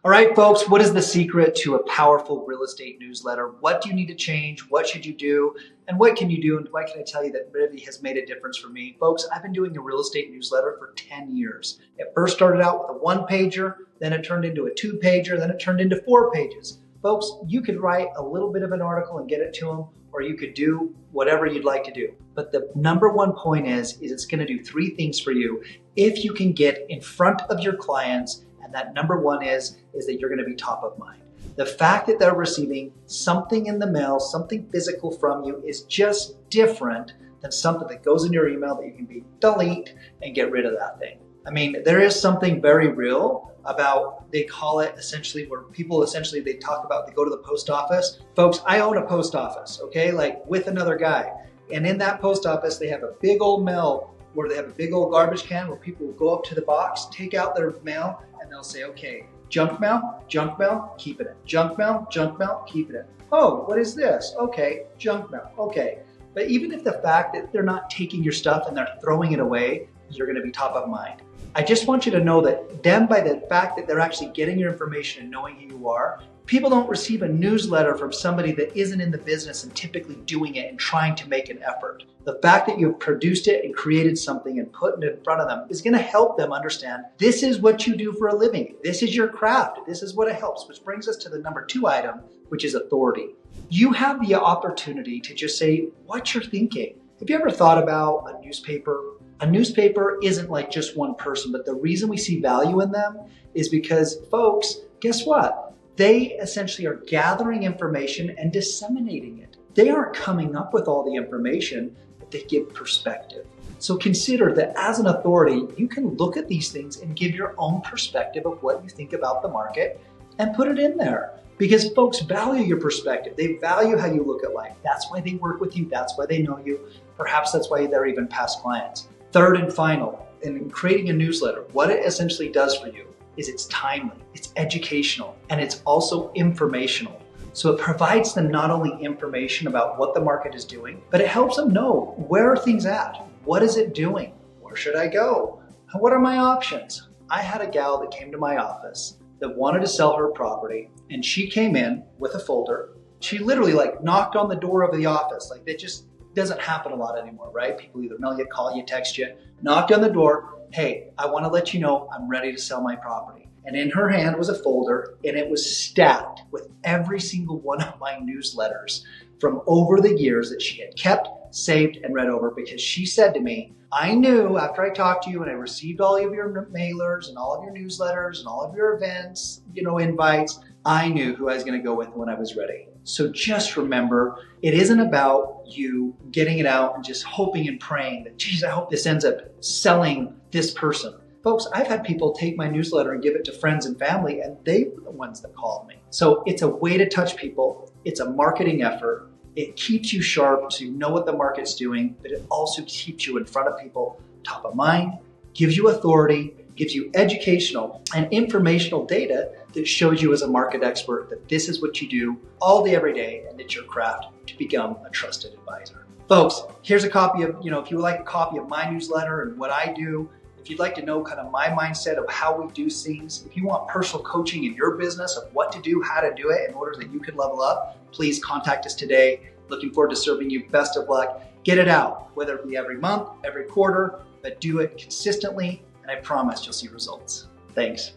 All right, folks, what is the secret to a powerful real estate newsletter? What do you need to change? What should you do? And what can you do? And why can I tell you that really has made a difference for me? Folks, I've been doing a real estate newsletter for 10 years. It first started out with a one-pager, then it turned into a two-pager, then it turned into 4 pages. Folks, you could write a little bit of an article and get it to them, or you could do whatever you'd like to do. But the number one point is it's going to do 3 things for you if you can get in front of your clients. And that number one is that you're going to be top of mind. The fact that they're receiving something in the mail, something physical from you, is just different than something that goes in your email that you can delete and get rid of that thing. I mean, there is something very real about, they call it essentially, where people essentially, they talk about, they go to the post office. Folks, I own a post office, okay, like with another guy. And in that post office, they have a big old mail where they have a big old garbage can where people will go up to the box, take out their mail, and they'll say, okay, junk mail, keep it in. Junk mail, keep it in. Oh, what is this? Okay, junk mail, okay. But even if the fact that they're not taking your stuff and they're throwing it away, you're gonna be top of mind. I just want you to know that them, by the fact that they're actually getting your information and knowing who you are, people don't receive a newsletter from somebody that isn't in the business and typically doing it and trying to make an effort. The fact that you've produced it and created something and put it in front of them is going to help them understand this is what you do for a living. This is your craft. This is what it helps, which brings us to the number 2 item, which is authority. You have the opportunity to just say what you're thinking. Have you ever thought about a newspaper? A newspaper isn't like just one person, but the reason we see value in them is because, folks, guess what? They essentially are gathering information and disseminating it. They aren't coming up with all the information, but they give perspective. So consider that as an authority, you can look at these things and give your own perspective of what you think about the market and put it in there. Because folks value your perspective. They value how you look at life. That's why they work with you. That's why they know you. Perhaps that's why they're even past clients. Third and final, in creating a newsletter, what it essentially does for you is it's timely, it's educational, and it's also informational. So it provides them not only information about what the market is doing, but it helps them know where are things at? What is it doing? Where should I go? What are my options? I had a gal that came to my office that wanted to sell her property, and she came in with a folder. She literally knocked on the door of the office. That just doesn't happen a lot anymore, right? People either mail you, call you, text you, knocked on the door. Hey, I want to let you know I'm ready to sell my property. And in her hand was a folder, and it was stacked with every single one of my newsletters from over the years that she had kept, saved, and read over, because she said to me, I knew after I talked to you and I received all of your mailers and all of your newsletters and all of your events, invites, I knew who I was going to go with when I was ready. So just remember, it isn't about you getting it out and just hoping and praying that, geez, I hope this ends up selling this person. Folks, I've had people take my newsletter and give it to friends and family, and they were the ones that called me. So it's a way to touch people. It's a marketing effort. It keeps you sharp so you know what the market's doing, but it also keeps you in front of people, top of mind, gives you authority, gives you educational and informational data that shows you as a market expert that this is what you do all day, every day, and it's your craft to become a trusted advisor. Folks, here's a copy of, if you would like a copy of my newsletter and what I do, if you'd like to know kind of my mindset of how we do things, if you want personal coaching in your business of what to do, how to do it in order that you can level up, please contact us today. Looking forward to serving you. Best of luck. Get it out, whether it be every month, every quarter, but do it consistently, and I promise you'll see results. Thanks.